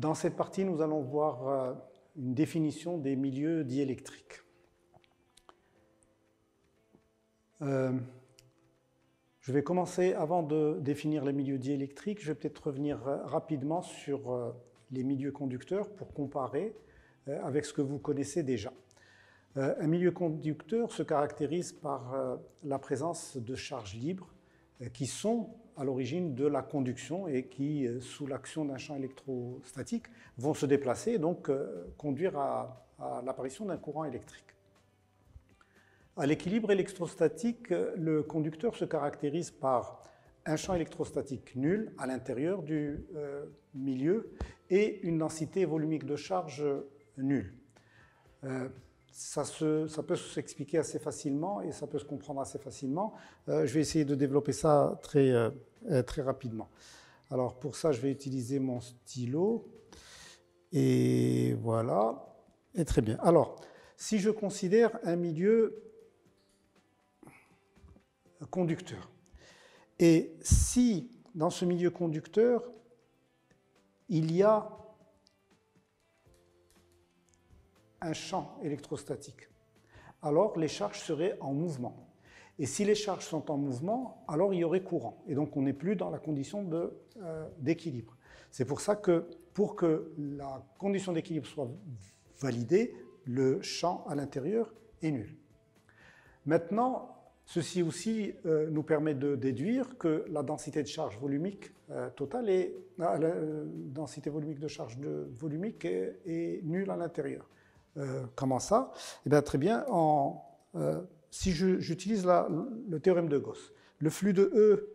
Dans cette partie, nous allons voir une définition des milieux diélectriques. Je vais commencer, avant de définir les milieux diélectriques, je vais peut-être revenir rapidement sur les milieux conducteurs pour comparer avec ce que vous connaissez déjà. Un milieu conducteur se caractérise par la présence de charges libres qui sont à l'origine de la conduction et qui, sous l'action d'un champ électrostatique, vont se déplacer et donc conduire à l'apparition d'un courant électrique. À l'équilibre électrostatique, le conducteur se caractérise par un champ électrostatique nul à l'intérieur du milieu et une densité volumique de charge nulle. Ça peut s'expliquer assez facilement et ça peut se comprendre assez facilement. Je vais essayer de développer ça très rapidement. Alors pour ça, je vais utiliser mon stylo. Et voilà. Et très bien. Alors, si je considère un milieu conducteur, et si dans ce milieu conducteur, il y a un champ électrostatique, alors les charges seraient en mouvement. Et si les charges sont en mouvement, alors il y aurait courant. Et donc on n'est plus dans la condition d'équilibre. C'est pour ça que pour que la condition d'équilibre soit validée, le champ à l'intérieur est nul. Maintenant, ceci aussi nous permet de déduire que la densité de charge volumique totale est, la densité volumique de charge volumique est nulle à l'intérieur. Comment ça? Eh bien, très bien, si j'utilise le théorème de Gauss, le flux de E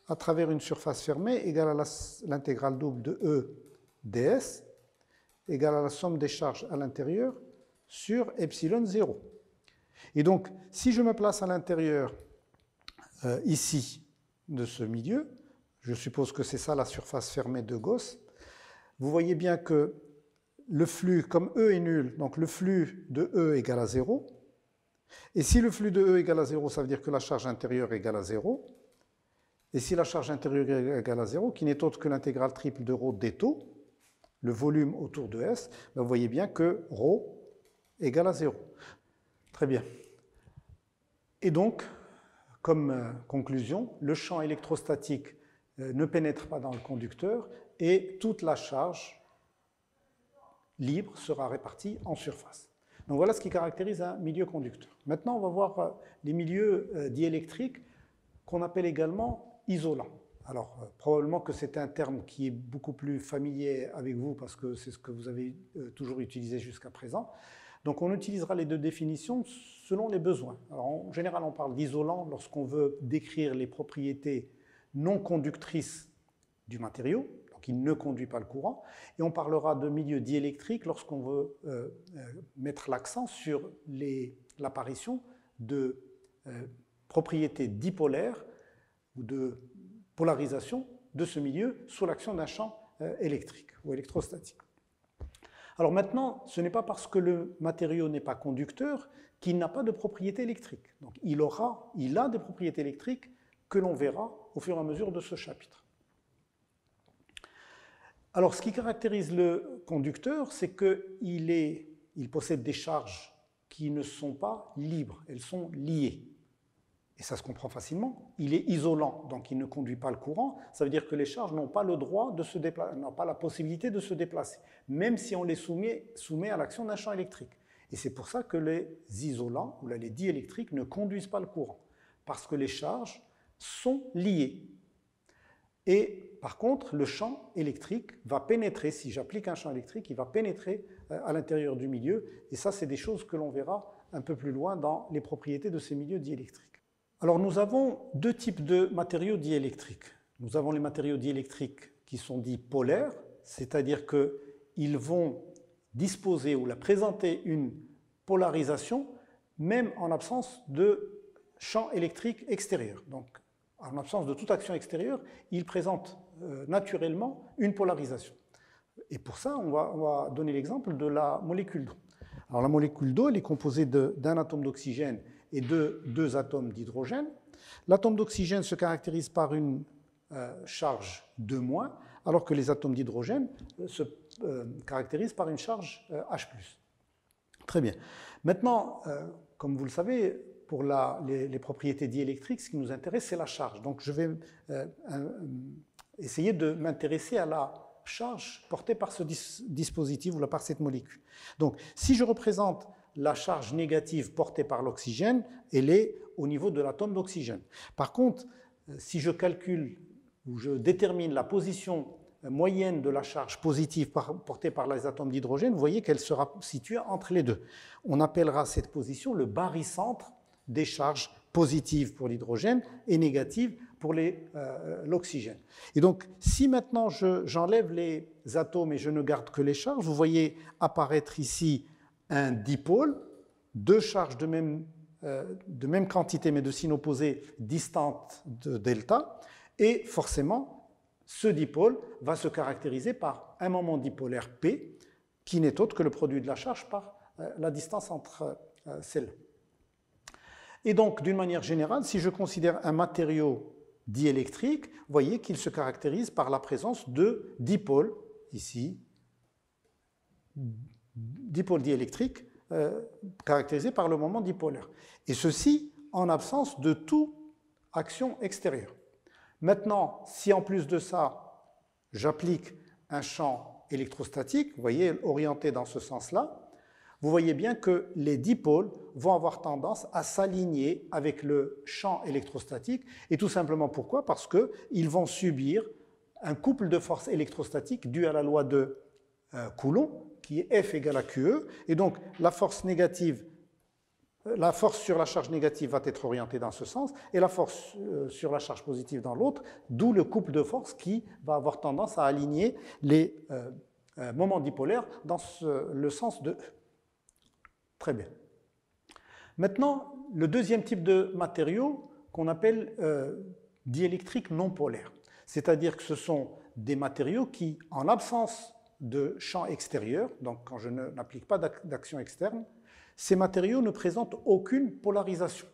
à travers une surface fermée égale à l'intégrale double de E ds égale à la somme des charges à l'intérieur sur epsilon 0. Et donc, si je me place à l'intérieur ici de ce milieu, je suppose que c'est ça la surface fermée de Gauss, vous voyez bien que le flux, comme E est nul, donc le flux de E égale à 0. Et si le flux de E égale à 0, ça veut dire que la charge intérieure égale à 0. Et si la charge intérieure égale à 0, qui n'est autre que l'intégrale triple de ρ d-taux, le volume autour de S, ben vous voyez bien que ρ égale à 0. Très bien. Et donc, comme conclusion, le champ électrostatique ne pénètre pas dans le conducteur et toute la charge libre sera répartie en surface. Donc voilà ce qui caractérise un milieu conducteur. Maintenant, on va voir les milieux diélectriques qu'on appelle également isolants. Alors, probablement que c'est un terme qui est beaucoup plus familier avec vous parce que c'est ce que vous avez toujours utilisé jusqu'à présent. Donc on utilisera les deux définitions selon les besoins. Alors, en général, on parle d'isolant lorsqu'on veut décrire les propriétés non conductrices du matériau, donc il ne conduit pas le courant, et on parlera de milieu diélectrique lorsqu'on veut mettre l'accent sur l'apparition de propriétés dipolaires ou de polarisation de ce milieu sous l'action d'un champ électrique ou électrostatique. Alors maintenant, ce n'est pas parce que le matériau n'est pas conducteur qu'il n'a pas de propriétés électriques. Donc il a des propriétés électriques que l'on verra au fur et à mesure de ce chapitre. Alors ce qui caractérise le conducteur, c'est qu'il possède des charges qui ne sont pas libres, elles sont liées. Et ça se comprend facilement. Il est isolant, donc il ne conduit pas le courant. Ça veut dire que les charges n'ont pas le droit de se déplacer, n'ont pas la possibilité de se déplacer, même si on les soumet à l'action d'un champ électrique. Et c'est pour ça que les isolants, ou les diélectriques, ne conduisent pas le courant, parce que les charges sont liées. Et par contre, le champ électrique va pénétrer, si j'applique un champ électrique, il va pénétrer à l'intérieur du milieu. Et ça, c'est des choses que l'on verra un peu plus loin dans les propriétés de ces milieux diélectriques. Alors nous avons deux types de matériaux diélectriques. Nous avons les matériaux diélectriques qui sont dits polaires, c'est-à-dire qu'ils vont disposer ou présenter une polarisation même en absence de champ électrique extérieur. Donc en absence de toute action extérieure, ils présentent naturellement une polarisation. Et pour ça, on va donner l'exemple de la molécule d'eau. Alors la molécule d'eau, elle est composée d'un atome d'oxygène et de 2 atomes d'hydrogène. L'atome d'oxygène se caractérise par une charge 2-, alors que les atomes d'hydrogène se caractérisent par une charge H+. Très bien. Maintenant, comme vous le savez, pour les propriétés diélectriques, ce qui nous intéresse, c'est la charge. Donc je vais essayer de m'intéresser à la charge portée par ce dispositif ou par cette molécule. Donc si je représente la charge négative portée par l'oxygène, elle est au niveau de l'atome d'oxygène. Par contre, si je calcule ou je détermine la position moyenne de la charge positive portée par les atomes d'hydrogène, vous voyez qu'elle sera située entre les deux. On appellera cette position le barycentre des charges positives pour l'hydrogène et négatives pour l'oxygène. Et donc, si maintenant j'enlève les atomes et je ne garde que les charges, vous voyez apparaître ici un dipôle, deux charges de même quantité mais de signes opposés distantes de delta, et forcément, ce dipôle va se caractériser par un moment dipolaire P, qui n'est autre que le produit de la charge par la distance entre celles-là. Et donc, d'une manière générale, si je considère un matériau diélectrique, vous voyez qu'il se caractérise par la présence de dipôles, ici, dipôle diélectrique caractérisé par le moment dipolaire. Et ceci en absence de toute action extérieure. Maintenant, si en plus de ça, j'applique un champ électrostatique, vous voyez, orienté dans ce sens-là, vous voyez bien que les dipôles vont avoir tendance à s'aligner avec le champ électrostatique. Et tout simplement pourquoi? Parce qu'ils vont subir un couple de forces électrostatiques dû à la loi de Coulomb, qui est F égale à QE. Et donc, la force négative, la force sur la charge négative va être orientée dans ce sens, et la force sur la charge positive dans l'autre, d'où le couple de forces qui va avoir tendance à aligner les moments dipolaires dans le sens de E. Très bien. Maintenant, le deuxième type de matériaux qu'on appelle diélectriques non polaires. C'est-à-dire que ce sont des matériaux qui, en l'absence de champ extérieur, donc quand je n'applique pas d'action externe, ces matériaux ne présentent aucune polarisation.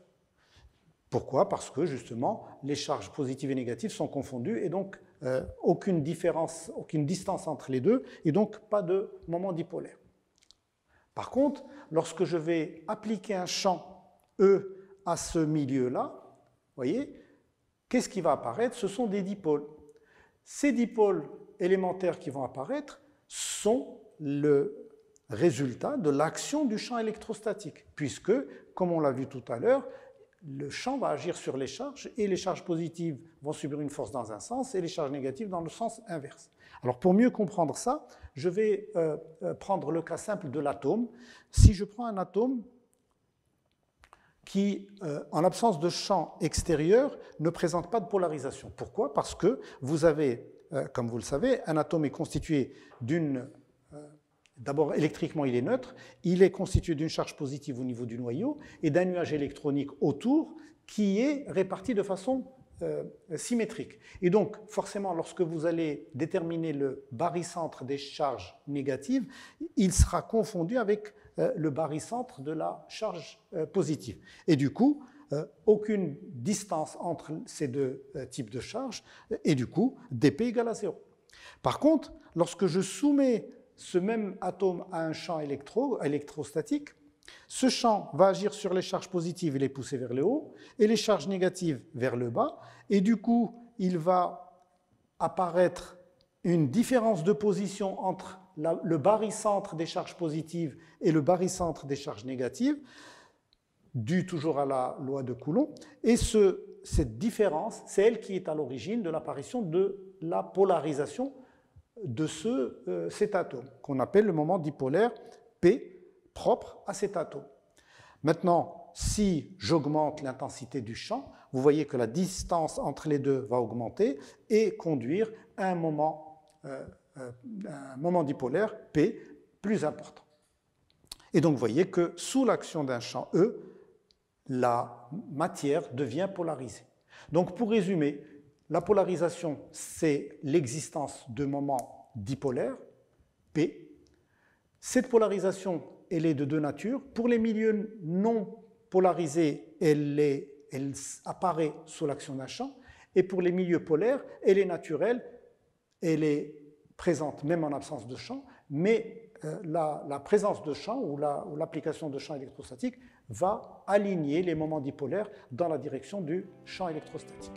Pourquoi? Parce que justement, les charges positives et négatives sont confondues et donc aucune différence, aucune distance entre les deux et donc pas de moment dipolaire. Par contre, lorsque je vais appliquer un champ E à ce milieu-là, vous voyez, qu'est-ce qui va apparaître? Ce sont des dipôles. Ces dipôles élémentaires qui vont apparaître sont le résultat de l'action du champ électrostatique, puisque, comme on l'a vu tout à l'heure, le champ va agir sur les charges et les charges positives vont subir une force dans un sens et les charges négatives dans le sens inverse. Alors pour mieux comprendre ça, je vais prendre le cas simple de l'atome. Si je prends un atome qui, en l'absence de champ extérieur, ne présente pas de polarisation. Pourquoi? Parce que vous avez, comme vous le savez, un atome est constitué d'une... D'abord, électriquement, il est neutre. Il est constitué d'une charge positive au niveau du noyau et d'un nuage électronique autour qui est réparti de façon symétrique. Et donc, forcément, lorsque vous allez déterminer le barycentre des charges négatives, il sera confondu avec le barycentre de la charge positive. Et du coup, aucune distance entre ces deux types de charges, et du coup, dp égale à 0. Par contre, lorsque je soumets ce même atome a un champ électrostatique, ce champ va agir sur les charges positives et les pousser vers le haut, et les charges négatives vers le bas, et du coup, il va apparaître une différence de position entre le barycentre des charges positives et le barycentre des charges négatives, due toujours à la loi de Coulomb, et cette différence, c'est elle qui est à l'origine de l'apparition de la polarisation de cet atome, qu'on appelle le moment dipolaire P propre à cet atome. Maintenant, si j'augmente l'intensité du champ, vous voyez que la distance entre les deux va augmenter et conduire à un moment dipolaire P plus important. Et donc, vous voyez que sous l'action d'un champ E, la matière devient polarisée. Donc, pour résumer, la polarisation, c'est l'existence de moments dipolaires, P. Cette polarisation, elle est de deux natures. Pour les milieux non polarisés, elle apparaît sous l'action d'un champ. Et pour les milieux polaires, elle est naturelle. elle est présente même en absence de champ, mais la présence de champ ou l'application de champ électrostatique va aligner les moments dipolaires dans la direction du champ électrostatique.